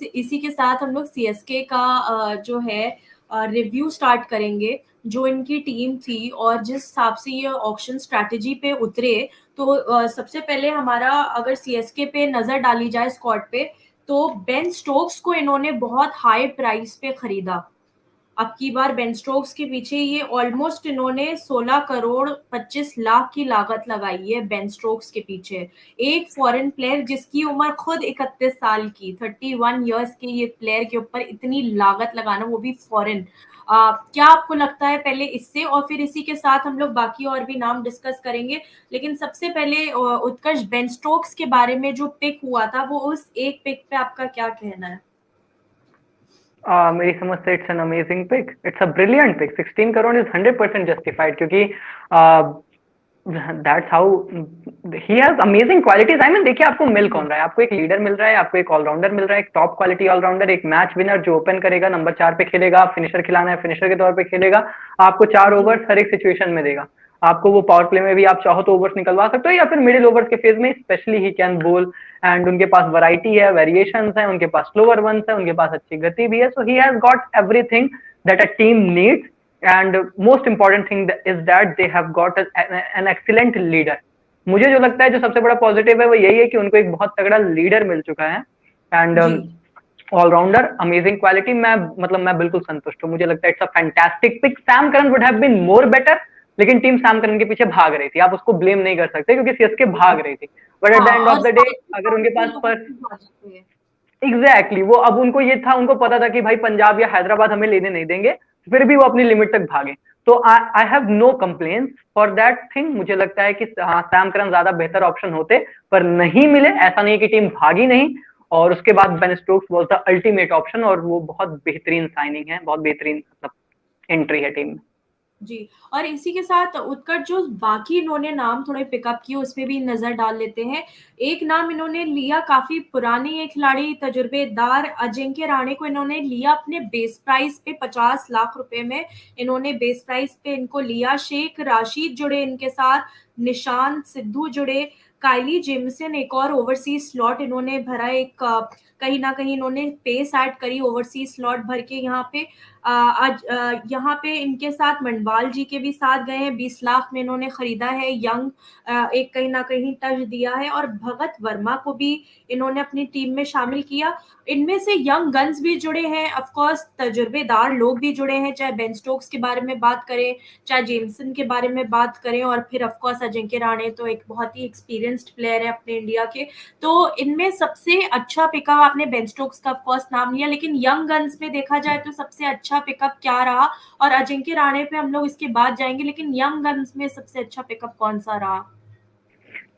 इसी के साथ हम लोग सीएसके का जो है रिव्यू स्टार्ट करेंगे, जो इनकी टीम थी और जिस हिसाब से ये ऑक्शन स्ट्रैटेजी पे उतरे। तो सबसे पहले हमारा अगर सीएसके पे नजर डाली जाए स्क्वाड पे, तो बेन स्टोक्स को इन्होंने बहुत हाई प्राइस पे खरीदा। अब की बार बेन स्टोक्स के पीछे ये ऑलमोस्ट इन्होंने 16 करोड़ 25 लाख की लागत लगाई है बेन स्टोक्स के पीछे। एक फॉरेन प्लेयर जिसकी उम्र खुद 31 साल की 31 इयर्स के ये प्लेयर के ऊपर इतनी लागत लगाना, वो भी फॉरेन। क्या आपको लगता है पहले इससे, और फिर इसी के साथ हम लोग बाकी और भी नाम डिस्कस करेंगे। लेकिन सबसे पहले उत्कर्ष, बेन स्टोक्स के बारे में जो पिक हुआ था, वो उस एक पिक पे आपका क्या कहना है? मेरी समझ से it's an amazing pick, it's a brilliant pick. 16 crore is 100% justified, क्योंकि that's how he has amazing qualities. I mean देखिए, आपको मिल कौन रहा है? आपको एक लीडर मिल रहा है, आपको एक ऑलराउंडर मिल रहा है, एक टॉप क्वालिटी ऑलराउंडर, एक मैच विनर जो ओपन करेगा, नंबर 4 पे खेलेगा, फिनिशर खिलाना है फिनिशर के तौर पे खेलेगा, आपको 4 जी। ओवर्स हर एक सिचुएशन में देगा। आपको वो पावर प्ले में भी आप चाहो तो ओवर्स निकलवा सकते हो, या फिर मिडिल ओवर्स के फेज में स्पेशली ही कैन बोल। एंड उनके पास वैरायटी है, वेरिएशंस है, उनके पास स्लोअर वंस है, उनके पास अच्छी गति भी है। So he has got everything that a team needs. And most important thing is that they have got an excellent leader. मुझे जो लगता है, जो सबसे बड़ा पॉजिटिव है, वो यही है कि उनको एक बहुत तगड़ा लीडर मिल चुका है। एंड जी। Allrounder, amazing quality. मैं बिल्कुल संतुष्ट हूँ। मुझे लगता है it's a fantastic pick. Sam Curran would have been more better, लेकिन टीम सैम करन के पीछे भाग रही थी, आप उसको ब्लेम नहीं कर सकते, क्योंकि सीएसके भाग रही थी। बट एट द हाँ, एंड और ऑफ द डे, साउथ के अगर पास उनके भी पास लोगों पर की आ जाती है। एग्जैक्टली वो, अब उनको ये था, उनको पता था कि भाई पंजाब या हैदराबाद हमें लेने नहीं देंगे, फिर भी वो अपनी लिमिट तक भागे। तो I have no complaints for that thing. मुझे लगता है कि हाँ, सैम करन ज्यादा बेहतर ऑप्शन होते, पर नहीं मिले। ऐसा नहीं कि टीम भागी नहीं। और उसके बाद Ben Stokes was the ultimate option, और वो बहुत बेहतरीन साइनिंग है, बहुत बेहतरीन मतलब एंट्री है टीम में। जी। और इसी के साथ उत्कर्ष, जो बाकी इन्होंने नाम थोड़े पिकअप किए उसमें भी नजर डाल लेते हैं। एक नाम इन्होंने लिया, काफी पुरानी ये खिलाड़ी, तजुर्बेदार अजिंक्य रहाणे को इन्होंने लिया अपने बेस प्राइस पे, 50 लाख रुपए में इन्होंने बेस प्राइस पे इनको लिया। शेख राशिद जुड़े इनके साथ, निशांत सिद्धू जुड़े, काइली जेमसन एक और ओवरसीज स्लॉट इन्होंने भरा। एक कहीं ना कहीं इन्होंने पेस ऐड करी ओवरसीज स्लॉट भर के यहाँ पे। आज यहाँ पे इनके साथ मनवाल जी के भी साथ गए हैं, 20 लाख में इन्होंने खरीदा है। यंग एक कहीं ना कहीं टच दिया है, और भगत वर्मा को भी इन्होंने अपनी टीम में शामिल किया। इनमें से यंग गन्स भी जुड़े हैं, ऑफ कोर्स तजुर्बेदार लोग भी जुड़े हैं, चाहे बेन स्टोक्स के बारे में बात करें, चाहे जेमसन के बारे में बात करें, और फिर ऑफ कोर्स अजिंक्य रहाणे तो एक बहुत ही एक्सपीरियंस्ड प्लेयर है अपने इंडिया के। तो इनमें सबसे अच्छा पिकअप, आपने बेन स्टोक्स का ऑफ कोर्स नाम लिया, लेकिन यंग गन्स में देखा जाए तो सबसे अच्छा पिकअप क्या रहा? और अजिंक्य रहाणे पे हम लोग इसके बाद जाएंगे, लेकिन यंग गन्स में सबसे अच्छा पिकअप कौन सा रहा?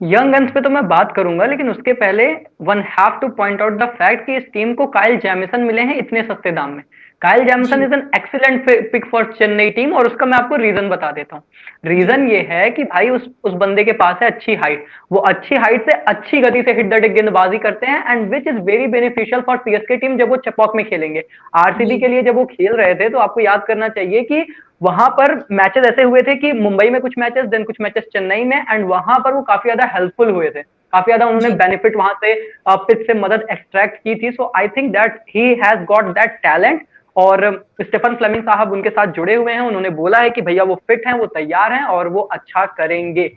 यंग गन्स पे तो मैं बात करूंगा, लेकिन उसके पहले one have two point out the fact कि इस टीम को काइल जैमिसन मिले हैं इतने सस्ते दाम में। काइल जी। Jamieson is an excellent pick for Chennai team, और उसका मैं आपको रीजन बता देता हूँ। जी। रीजन ये है कि भाई उस बंदे के पास है अच्छी हाइट। वो अच्छी हाइट से अच्छी गति से हिट द डिक गेंदबाजी करते हैं, and which is very beneficial for CSK team जब वो चपॉक में खेलेंगे। जी। आरसीबी के लिए जब वो खेल रहे थे, तो आपको याद करना चाहिए कि वहां पर मैचेस ऐसे हुए थे कि मुंबई में कुछ मैचेस, देन कुछ मैचेस चेन्नई में, एंड वहां पर वो काफी ज्यादा हेल्पफुल हुए थे। काफी ज्यादा उन्होंने जी। बेनिफिट वहां से पिच से मदद एक्सट्रैक्ट की थी। So I think that he has got that talent. और स्टेफन फ्लेमिंग साहब उनके साथ जुड़े हुए हैं, उन्होंने बोला है कि भैया वो फिट हैं, वो तैयार हैं, और वो अच्छा करेंगे।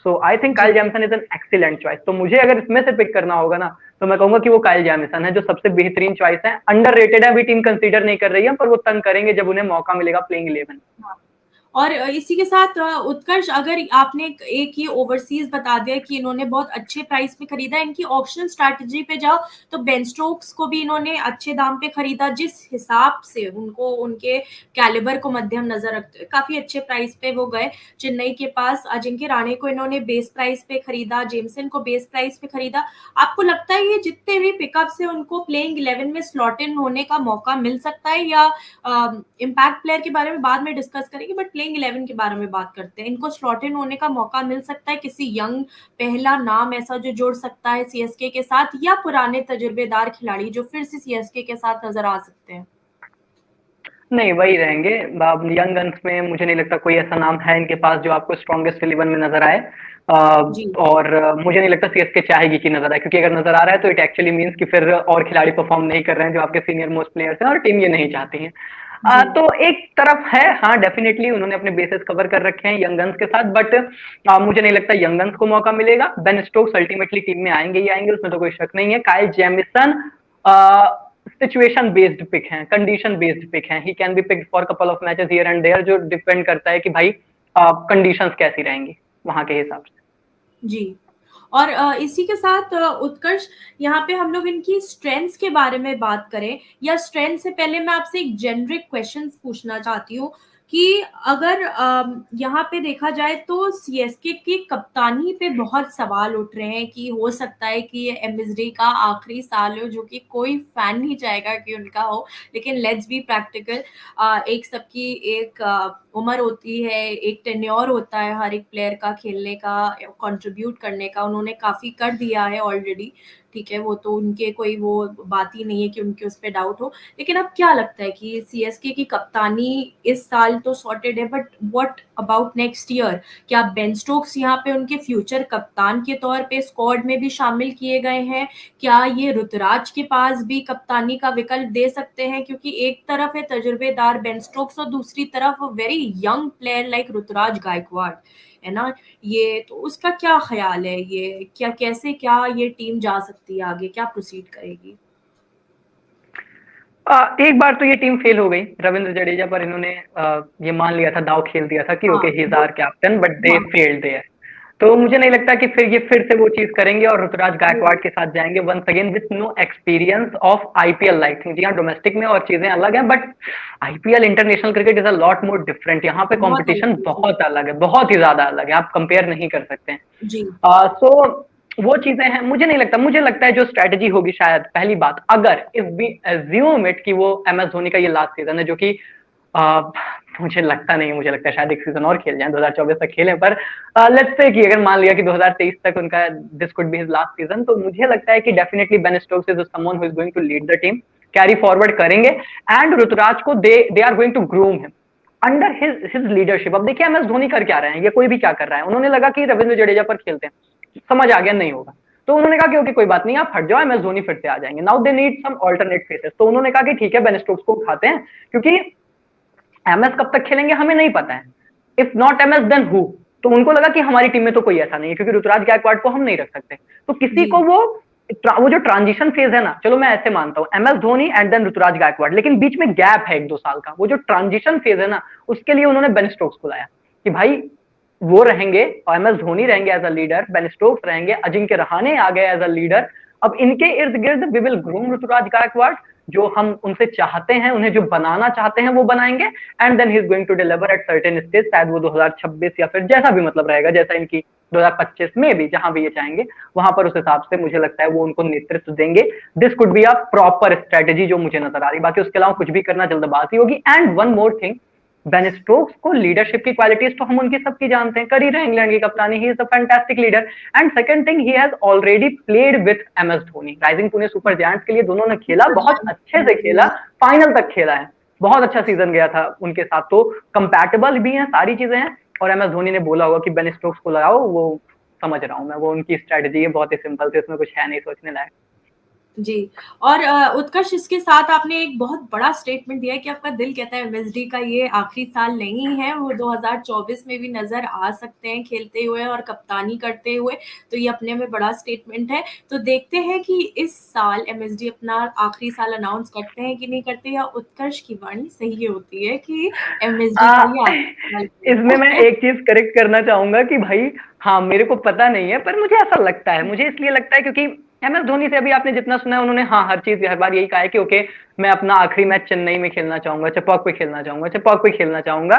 So I think Kyle ji. Jamieson is an excellent choice. तो मुझे अगर इसमें से पिक करना होगा ना, तो मैं कहूंगा कि वो काइल जैमिसन है जो सबसे बेहतरीन चॉइस है। अंडररेटेड है, अभी टीम कंसीडर नहीं कर रही है, पर वो तंग करेंगे जब उन्हें मौका मिलेगा प्लेइंग 11। हाँ। और इसी के साथ उत्कर्ष, अगर आपने एक ही ओवरसीज बता दिया कि इन्होंने बहुत अच्छे प्राइस पे खरीदा, इनकी ऑप्शन स्ट्रैटेजी पे जाओ तो बेन स्टोक्स को भी इन्होंने अच्छे दाम पे खरीदा, जिस हिसाब से उनको उनके कैलिबर को मध्यम नजर रखते हुए काफी अच्छे प्राइस पे वो गए चेन्नई के पास। अजिंक्य रहाणे को इन्होंने बेस प्राइस पे खरीदा, जेमसन को बेस प्राइस पे खरीदा। आपको लगता है ये जितने भी पिकअप से उनको प्लेइंग 11 में स्लॉट इन होने का मौका मिल सकता है, या इम्पैक्ट प्लेयर के बारे में बाद में डिस्कस करेंगे, बट प्लेइंग 11 के बारे में बात करते हैं, इनको स्लॉट इन होने का मौका मिल सकता है? किसी यंग पहला नाम ऐसा जो जुड़ सकता है सीएसके के साथ, या पुराने तजुर्बेदार खिलाड़ी जो फिर से सीएसके के साथ नजर आ सकते हैं? नहीं, वही रहेंगे। यंग गन्स में मुझे नहीं लगता कोई ऐसा नाम है इनके पास जो आपको स्ट्रॉन्गेस्ट 11 में नजर आए। जी और मुझे नहीं लगता सीएसके चाहेगी कि नजर आए, क्योंकि अगर नजर आ रहा है तो इट एक्चुअली मींस कि फिर और खिलाड़ी परफॉर्म नहीं कर रहे हैं जो आपके सीनियर मोस्ट प्लेयर्स हैं, और टीम ये नहीं चाहती है। जी तो एक तरफ है, हाँ डेफिनेटली उन्होंने अपने बेसेस कवर कर रखे हैं यंग गन्स के साथ, बट मुझे नहीं लगता यंग गन्स को मौका मिलेगा। बेन स्टोक्स अल्टीमेटली टीम में आएंगे ही आएंगे, उसमें तो कोई शक नहीं है। Kyle Jamieson situation based pick है, कंडीशन बेस्ड पिक है। He can be picked for couple of matches here and there, जो डिपेंड करता है कि भाई कंडीशंस कैसी रहेंगी वहां के हिसाब से। जी। और इसी के साथ उत्कर्ष, यहाँ पे हम लोग इनकी स्ट्रेंथ्स के बारे में बात करें, या स्ट्रेंथ से पहले मैं आपसे एक जेनरिक क्वेश्चन पूछना चाहती हूँ कि अगर यहाँ पे देखा जाए तो सीएसके की कप्तानी पे बहुत सवाल उठ रहे हैं कि हो सकता है कि ये एमएसडी का आखिरी साल हो, जो कि कोई फैन नहीं चाहेगा कि उनका हो, लेकिन लेट्स बी प्रैक्टिकल। एक सबकी एक उम्र होती है, एक टेन्योर होता है हर एक प्लेयर का खेलने का, कंट्रीब्यूट करने का। उन्होंने काफी कर दिया है ऑलरेडी, ठीक है, वो तो उनके कोई वो बात ही नहीं है कि उनके उस पर डाउट हो। लेकिन अब क्या लगता है कि सीएसके की कप्तानी इस साल तो सॉर्टेड है, but what about next year? क्या बेन स्टोक्स यहाँ पे उनके फ्यूचर कप्तान के तौर पे स्क्वाड में भी शामिल किए गए हैं? क्या ये ऋतुराज के पास भी कप्तानी का विकल्प दे सकते हैं? क्योंकि एक तरफ है तजुर्बेदार बेन स्टोक्स और दूसरी तरफ very young player like Ruturaj Gaikwad, है ना? ये तो उसका क्या ख्याल है, ये क्या कैसे क्या ये टीम जा सकती है आगे, क्या प्रोसीड करेगी? एक बार तो ये टीम फेल हो गई रविंद्र जडेजा पर। इन्होंने ये मान लिया था, दाव खेल दिया था कि हाँ ओके ही इज वो आवर कैप्टन, बट दे हाँ फेल्ड देयर। तो मुझे नहीं लगता कि फिर से वो चीज करेंगे और ऋतुराज गायकवाड़ वो के साथ जाएंगे once again with no experience of IPL like thing. जी हाँ, डोमेस्टिक में और चीजें अलग हैं, but IPL international cricket is a lot more different. यहाँ पे बहुत कंपटीशन अलग है जी। बहुत अलग है, बहुत ही ज्यादा अलग है, आप कंपेयर नहीं कर सकते हैं। जी सो वो चीजें हैं। मुझे नहीं लगता, मुझे लगता है जो स्ट्रेटजी होगी, शायद पहली बात, अगर इफ वी एज्यूम इट कि वो एमएस धोनी का ये लास्ट सीजन है, जो कि आ, मुझे लगता नहीं, मुझे लगता है शायद एक सीजन और खेल जाए, 2024 तक खेलें, पर लेट्स से कि अगर मान लिया कि 2023 तक उनका this could be his last season, तो मुझे लगता है कि definitely Ben Stokes is someone who is going to lead the team, carry forward करेंगे। एंड ऋतुराज को they are going to groom him under his leadership. अब देखिए एमएस धोनी कर क्या रहे हैं, ये कोई भी क्या कर रहा है। उन्होंने लगा कि रविंद्र जडेजा पर खेलते हैं, समझ आ गया नहीं होगा, तो उन्होंने कहा कि ओके कोई बात नहीं, आप हट जाओ, एमएस धोनी फिर से आ जाएंगे। Now they need some alternate faces, तो उन्होंने कहा कि ठीक है बेन स्टोक्स को उठाते हैं, क्योंकि एमएस कब तक खेलेंगे हमें नहीं पता है। If not MS then who? तो उनको लगा कि हमारी टीम में तो कोई ऐसा नहीं है, क्योंकि ऋतुराज गायकवाड़ को हम नहीं रख सकते, तो किसी जी को वो जो ट्रांजिशन फेज है ना, चलो मैं ऐसे मानता हूं MS Dhoni and then Ruturaj Gaikwad, लेकिन बीच में गैप है 1-2 साल का, वो जो ट्रांजिशन फेज है ना, उसके लिए उन्होंने बेन स्टोक्स को लाया कि भाई वो रहेंगे, और एमएस धोनी रहेंगे as a leader, Ben Stokes रहेंगे, अजिंक्य रहाणे आ गए एज अ लीडर। अब इनके इर्द गिर्द we will groom Ruturaj Gaikwad, जो हम उनसे चाहते हैं, उन्हें जो बनाना चाहते हैं वो बनाएंगे। And then he is going to deliver at certain stage, शायद वो 2026 या फिर जैसा भी मतलब रहेगा, जैसा इनकी 2025 में भी जहां भी ये चाहेंगे वहां पर, उस हिसाब से मुझे लगता है वो उनको नेतृत्व देंगे। This could be a proper strategy जो मुझे नजर आ रही, बाकी उसके अलावा कुछ भी करना जल्दबाजी होगी। And one more thing, Ben Stokes को लीडरशिप की क्वालिटीज तो हम उनकी सबकी जानते हैं, कर ही रहे इंग्लैंड की कप्तानी, he is a fantastic leader. And second thing, he has already played with MS Dhoni, rising Pune super giants के लिए दोनों ने खेला, बहुत अच्छे से खेला, फाइनल तक खेला है, बहुत अच्छा सीजन गया था उनके साथ, तो कंपैटिबल भी है, सारी चीजें हैं। और एमएस धोनी ने बोला होगा कि बेन स्टोक्स को लगाओ, वो समझ रहा हूं मैं, वो उनकी स्ट्रेटजी है, बहुत ही सिंपल थी, उसमें कुछ है नहीं सोचने लायक। जी। और उत्कर्ष, इसके साथ आपने एक बहुत बड़ा स्टेटमेंट दिया है कि आपका दिल कहता है एमएसडी का ये आखिरी साल नहीं है, वो 2024 में भी नजर आ सकते हैं खेलते हुए और कप्तानी करते हुए, तो ये अपने में बड़ा स्टेटमेंट है। तो देखते हैं कि इस साल एमएसडी अपना आखिरी साल अनाउंस करते हैं कि नहीं करते, या उत्कर्ष की वाणी सही होती है कि एमएसडी का ये आखिरी इसमें साल मैं है। एक चीज करेक्ट करना चाहूंगा कि भाई, हाँ मेरे को पता नहीं है, पर मुझे ऐसा लगता है, मुझे इसलिए लगता है क्योंकि एमएस धोनी से अभी आपने जितना सुना है, उन्होंने हाँ हर चीज हर बार यही कहा है कि ओके मैं अपना आखिरी मैच चेन्नई में खेलना चाहूंगा, चेपॉक पे खेलना चाहूंगा, चेपॉक पे खेलना चाहूंगा।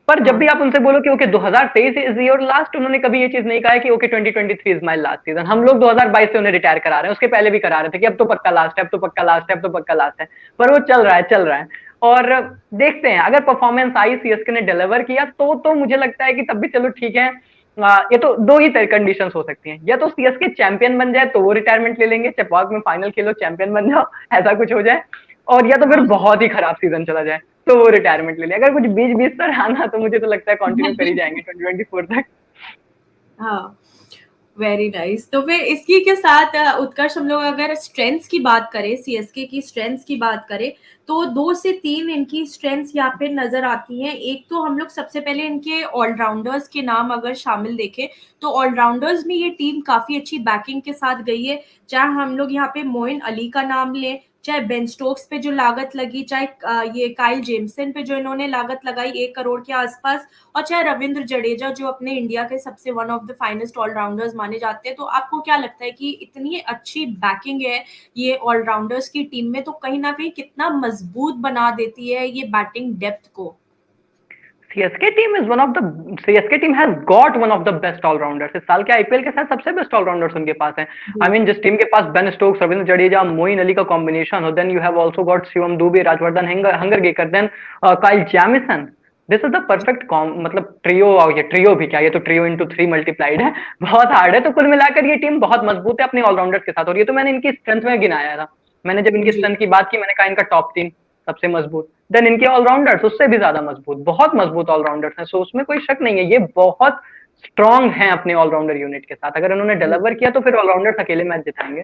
पर जब भी हाँ आप उनसे बोलो कि ओके 2023 इज योर लास्ट, उन्होंने कभी ये चीज नहीं कहा है कि okay 2023 is my last season. हम लोग 2022 से उन्हें रिटायर करा रहे हैं, उसके पहले भी करा रहे थे कि अब तो पक्का लास्ट है, अब तो पक्का लास्ट है, अब तो पक्का लास्ट है, पर वो चल रहा है, चल रहा है। और देखते हैं, अगर परफॉर्मेंस आई, सीएसके ने डिलीवर किया, तो मुझे लगता है कि तब भी चलो ठीक है। ये तो दो ही कंडीशंस हो सकती हैं, या तो सीएसके चैंपियन बन जाए तो वो रिटायरमेंट ले लेंगे, चेपॉक में फाइनल खेलो चैंपियन बन जाओ, ऐसा कुछ हो जाए, और या तो फिर हाँ बहुत ही खराब सीजन चला जाए, तो वो रिटायरमेंट ले लिया। अगर कुछ बीच बीच पर आना तो मुझे तो लगता है कंटिन्यू कर ही जाएंगे 2024 तक। हाँ, वेरी नाइस। तो फिर इसी के साथ उत्कर्ष, हम लोग अगर स्ट्रेंथ्स की बात करें, सीएसके की स्ट्रेंथ्स की बात करें, तो 2 से 3 इनकी स्ट्रेंथ्स यहाँ पे नजर आती हैं। एक तो हम लोग सबसे पहले इनके ऑलराउंडर्स के नाम अगर शामिल देखें, तो ऑलराउंडर्स में ये टीम काफी अच्छी बैकिंग के साथ गई है। चाहे हम लोग यहाँ पे मोइन अली का नाम लें, चाहे बेन स्टोक्स पे जो लागत लगी, चाहे ये काइल जेमसन पे जो इन्होंने लागत लगाई 1 करोड़ के आसपास, और चाहे रविंद्र जडेजा जो अपने इंडिया के सबसे one of the finest allrounders माने जाते हैं। तो आपको क्या लगता है कि इतनी अच्छी बैकिंग है ये ऑलराउंडर्स की टीम में, तो कहीं ना कहीं कितना मजबूत बना देती है ये बैटिंग डेप्थ को? CSK team has got one of the best allrounders. इस साल के आईपीएल के साथ सबसे बेस्ट ऑलराउंडर्स उनके पास हैं। आई मीन जिस टीम के पास बेन स्टोक्स, रविंद्र जडेजा, मोइन अली का कॉम्बिनेशन हो, then you have also got Shivam Dubey, Rajvardhan Hangargekar, then Kyle Jamieson. This is the perfect मतलब ट्रियो। और ये ट्रियो भी क्या, ये तो ट्रियो इंटू 3 मल्टीप्लाइड है, बहुत हार्ड है। तो कुल मिलाकर ये टीम बहुत मजबूत है अपने ऑलराउंडर्स के साथ। और ये तो मैंने इनकी स्ट्रेंथ में गिनाया था। मैंने जब इनकी जी। स्ट्रेंथ की बात की, मैंने कहा इनका टॉप 3 सबसे मजबूत। देन इनके ऑलराउंडर्स उससे भी ज्यादा मजबूत, बहुत मजबूत ऑलराउंडर्स हैं। सो उसमें कोई शक नहीं है, ये बहुत स्ट्रांग हैं अपने ऑलराउंडर यूनिट के साथ। अगर उन्होंने डिलीवर किया तो फिर ऑलराउंडर्स अकेले मैच जिताएंगे।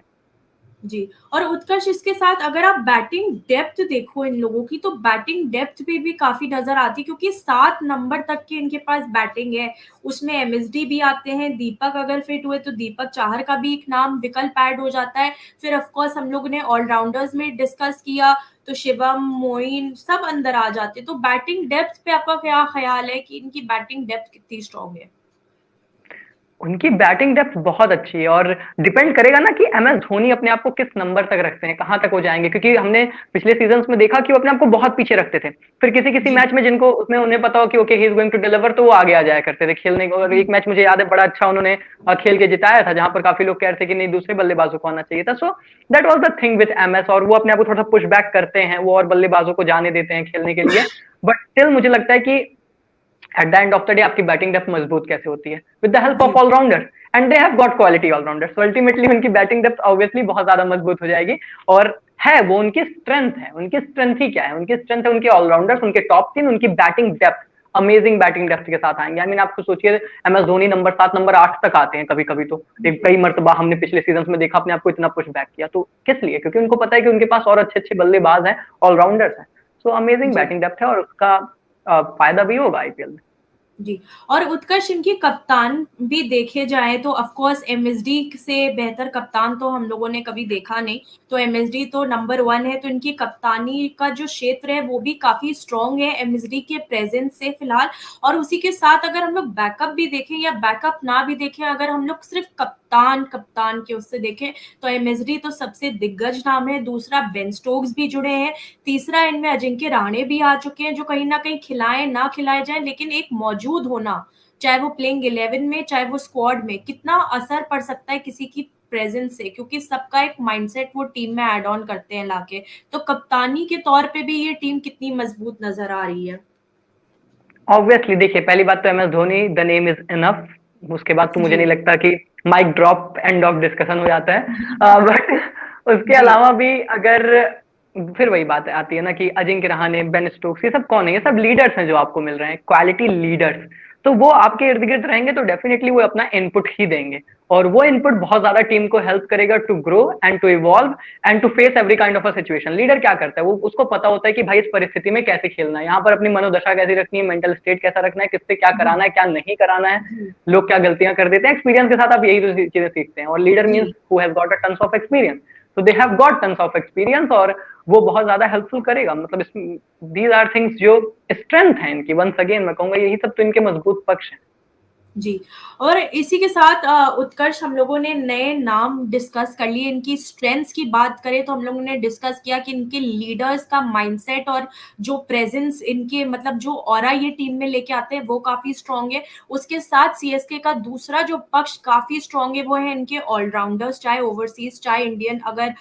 जी। और उत्कर्ष, इसके साथ अगर आप बैटिंग डेप्थ देखो इन लोगों की, तो बैटिंग डेप्थ पे भी काफी नजर आती है, क्योंकि 7 नंबर तक की इनके पास बैटिंग है। उसमें एमएसडी भी आते हैं, दीपक अगर फिट हुए तो दीपक चाहर का भी एक नाम विकल्प ऐड हो जाता है। फिर ऑफकोर्स हम लोग ने ऑलराउंडर्स में डिस्कस किया तो शिवम, मोइन सब अंदर आ जाते हैं। तो बैटिंग डेप्थ पे आपका क्या ख्याल है कि इनकी बैटिंग डेप्थ कितनी स्ट्रांग है? उनकी बैटिंग डेप्थ बहुत अच्छी है, और डिपेंड करेगा ना कि एमएस धोनी अपने आप को किस नंबर तक रखते हैं, कहां तक हो जाएंगे। क्योंकि हमने पिछले सीजन में देखा कि वो अपने आप को बहुत पीछे रखते थे। फिर किसी किसी जी। मैच में जिनको उसमें उन्हें पता हो कि okay he is going to deliver, तो वो आगे आ जाया करते थे खेलने को। और एक मैच मुझे याद है बड़ा अच्छा उन्होंने खेल के जिताया था, जहां पर काफी लोग कह रहे थे कि नहीं दूसरे बल्लेबाजों को आना चाहिए था। So that was the thing with MS. और वो अपने आप को थोड़ा सा पुश बैक करते हैं, वो और बल्लेबाजों को जाने देते हैं खेलने के लिए। बट स्टिल मुझे लगता है कि at the end of the day आपकी बैटिंग डेप्थ मजबूत कैसे होती है, विद द हेल्प जी। Of allrounders. And they have got quality allrounders. So ultimately उनकी बैटिंग डेप्थ ऑब्वियसली बहुत ज्यादा मजबूत हो जाएगी। और है वो उनकी स्ट्रेंथ है। उनकी स्ट्रेंथ ही क्या है? उनकी स्ट्रेंथ है उनके ऑलराउंडर्स, उनके टॉप 3, उनकी batting depth. Amazing batting depth के साथ आएंगे। आई मीन आपको सोचिए, एमएस धोनी नंबर 7, नंबर 8 तक आते हैं कभी कभी। तो एक कई मर्तबा हमने पिछले सीजन में देखा अपने आपको इतना पुश बैक किया। तो किस लिए? क्योंकि उनको पता है कि उनके पास और अच्छे अच्छे बल्लेबाज हैं, ऑलराउंडर्स हैं। सो अमेजिंग जी। बैटिंग डेप्थ है, और उसका फायदा भी होगा आईपीएल में। जी। और उत्कर्ष, इनकी कप्तान भी देखे जाए तो ऑफ कोर्स एमएसडी से बेहतर कप्तान तो हम लोगों ने कभी देखा नहीं। तो एमएसडी तो नंबर 1 है, तो इनकी कप्तानी का जो क्षेत्र है वो भी काफी स्ट्रांग है एमएसडी के प्रेजेंस से फिलहाल। और उसी के साथ अगर हम लोग बैकअप भी देखें या बैकअप ना भी देखें, अगर हम लोग सिर्फ कप्तान कप्तान के उससे देखें, तो एमएसडी तो सबसे दिग्गज नाम है। दूसरा बेन स्टोक्स भी जुड़े हैं। तीसरा इनमें अजिंक्य रहाणे भी आ चुके हैं, जो कहीं ना कहीं खिलाए ना खिलाए जाए लेकिन एक मौजूद होना, चाहे वो प्लेइंग 11 में चाहे वो स्क्वाड में, कितना असर पड़ सकता है किसी की प्रेजेंस से, क्योंकि सबका एक माइंडसेट वो टीम में ऐड ऑन करते हैं लाके। तो कप्तानी के तौर पे भी ये टीम कितनी मजबूत नजर आ रही है? ऑब्वियसली देखिए, पहली बात तो MS Dhoni the name is enough. उसके बाद तो मुझे जी। नहीं लगता कि mic drop end of discussion हो जाता है। बट उसके जी। अलावा भी अगर फिर वही बात आती है ना कि अजिंक्य रहाणे, बेन स्टोक्स, ये सब कौन है? ये सब लीडर्स हैं जो आपको मिल रहे हैं, क्वालिटी लीडर्स। तो वो आपके इर्द गिर्द रहेंगे तो डेफिनेटली वो अपना इनपुट ही देंगे। और वो इनपुट बहुत ज्यादा टीम को हेल्प करेगा to grow and to evolve and to face every kind of a situation. Leader क्या करता है? वो उसको पता होता है कि भाई इस परिस्थिति में कैसे खेलना है, यहाँ पर अपनी मनोदशा कैसी रखनी है, मेंटल स्टेट कैसा रखना है, किससे क्या जी। कराना है, क्या नहीं कराना है, जी। लोग क्या गलतियां कर देते हैं। एक्सपीरियंस के साथ आप यही तो चीजें सीखते हैं। और लीडर मीन्स जी। Who has got a tons of experience. तो they have got tons of experience, और वो बहुत ज्यादा हेल्पफुल करेगा। मतलब दीज आर थिंग्स जो स्ट्रेंथ है इनकी। वंस अगेन मैं कहूंगा यही सब तो इनके मजबूत पक्ष हैं। जी। और इसी के साथ उत्कर्ष, हम लोगों ने नए नाम डिस्कस कर लिए। इनकी स्ट्रेंथ्स की बात करें तो हम लोगों ने डिस्कस किया कि इनके लीडर्स का माइंडसेट और जो प्रेजेंस इनके, मतलब जो ऑरा ये टीम में लेके आते हैं वो काफी स्ट्रांग है। उसके साथ सीएसके का दूसरा जो पक्ष काफी स्ट्रांग है वो है इनके ऑलराउंडर्स, चाहे ओवरसीज चाहे इंडियन। अगर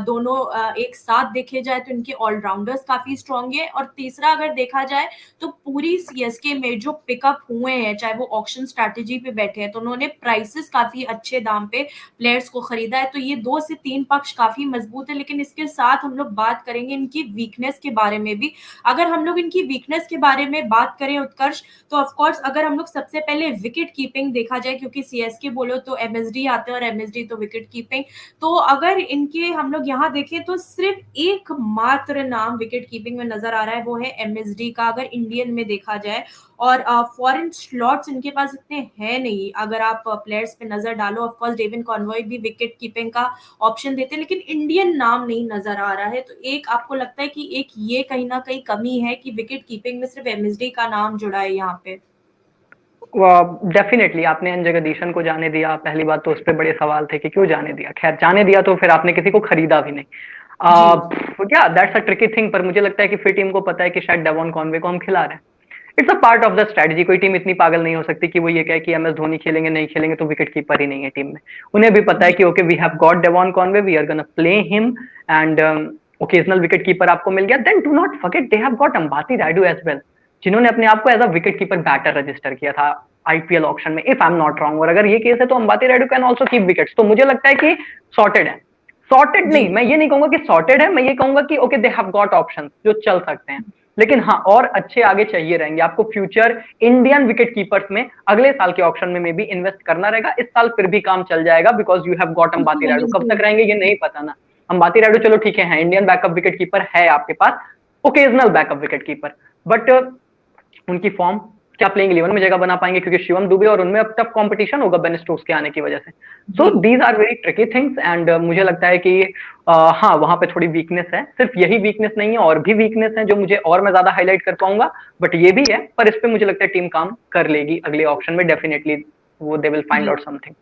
दोनों एक साथ देखे जाए तो इनके ऑलराउंडर्स काफी स्ट्रांग है। और तीसरा अगर देखा जाए तो पूरी सीएसके में जो पिकअप हुए हैं, चाहे वो ऑक्शन स्ट्रैटेजी पे बैठे हैं, तो उन्होंने प्राइसेस काफी अच्छे दाम पे प्लेयर्स को खरीदा है। तो ये 2 से 3 पक्ष काफी मजबूत है, लेकिन इसके साथ हम लोग बात करेंगे इनकी वीकनेस के बारे में भी। अगर हम लोग इनकी वीकनेस के बारे में बात करें उत्कर्ष, तो ऑफ कोर्स अगर हम लोग सबसे पहले विकेट कीपिंग देखा जाए, क्योंकि सीएसके बोलो तो एमएसडी आते हैं और एमएसडी तो विकेट कीपिंग, तो अगर इनके हम लोग यहाँ देखें तो सिर्फ एकमात्र नाम विकेट कीपिंग में नजर आ रहा है, वो है एमएसडी का, अगर इंडियन में देखा जाए। और फॉरेन स्लॉट्स इनके पास इतने हैं नहीं। अगर आप प्लेयर्स पे नजर डालो, ऑफ कोर्स डेविन कॉनवॉय भी विकेट कीपिंग का ऑप्शन देते हैं, लेकिन इंडियन नाम नहीं नजर आ रहा है। तो एक आपको लगता है कि एक ये कहीं ना कहीं कमी है कि विकेट कीपिंग में सिर्फ एमएसडी का नाम जुड़ा है यहाँ पे? डेफिनेटली आपने एन जगदीशन को जाने दिया, पहली बात तो उस पर बड़े सवाल थे कि क्यों जाने दिया। खैर जाने दिया तो फिर आपने किसी को खरीदा भी नहीं। जी। क्या दैट्स अ ट्रिकी थिंग, पर मुझे लगता है कि फिर टीम को पता है कि शायद डेवॉन कॉनवे को हम खिला रहे हैं। It's a part of the strategy. कोई टीम इतनी पागल नहीं हो सकती कि वो ये कहे कि एमएस धोनी खेलेंगे, नहीं खेलेंगे तो विकेट कीपर ही नहीं है टीम में। उन्हें भी पता है कि okay we have got Devon Conway, we are gonna play him, and occasional wicket keeper आपको मिल गया। Then do not forget they have got Ambati Rayudu as well, जिन्होंने अपने आप को as a wicket keeper batter register किया था आईपीएल ऑक्शन में, if I am not wrong. और अगर ये केस है तो Ambati Rayudu can also keep wickets. तो मुझे लगता है कि सॉर्टेड है। सॉर्टेड नहीं, मैं ये नहीं कहूंगा कि सॉर्टेड है, मैं ये कहूंगा कि okay they have got options जो चल सकते हैं। लेकिन हाँ, और अच्छे आगे चाहिए रहेंगे आपको फ्यूचर इंडियन विकेट कीपर्स में। अगले साल के ऑप्शन में भी इन्वेस्ट करना रहेगा। इस साल फिर भी काम चल जाएगा because you have got Ambati Rayudu. कब तक रहेंगे ये नहीं पता ना। अंबाती रायडू चलो ठीक है, इंडियन बैकअप विकेट कीपर है आपके पास, occasional backup wicket keeper, but उनकी फॉर्म क्या प्लेइंग 11 में जगह बना पाएंगे, क्योंकि शिवम दुबे और उनमें अब टफ कंपटीशन होगा बेन स्टोक्स के आने की वजह से। So these are very tricky things, and मुझे लगता है कि हाँ वहां पे थोड़ी वीकनेस है। सिर्फ यही वीकनेस नहीं है, और भी वीकनेस है जो मुझे और मैं ज्यादा हाईलाइट कर पाऊंगा, बट ये भी है। पर इस पे मुझे लगता है टीम काम कर लेगी अगले ऑप्शन में डेफिनेटली, वो they will find out something.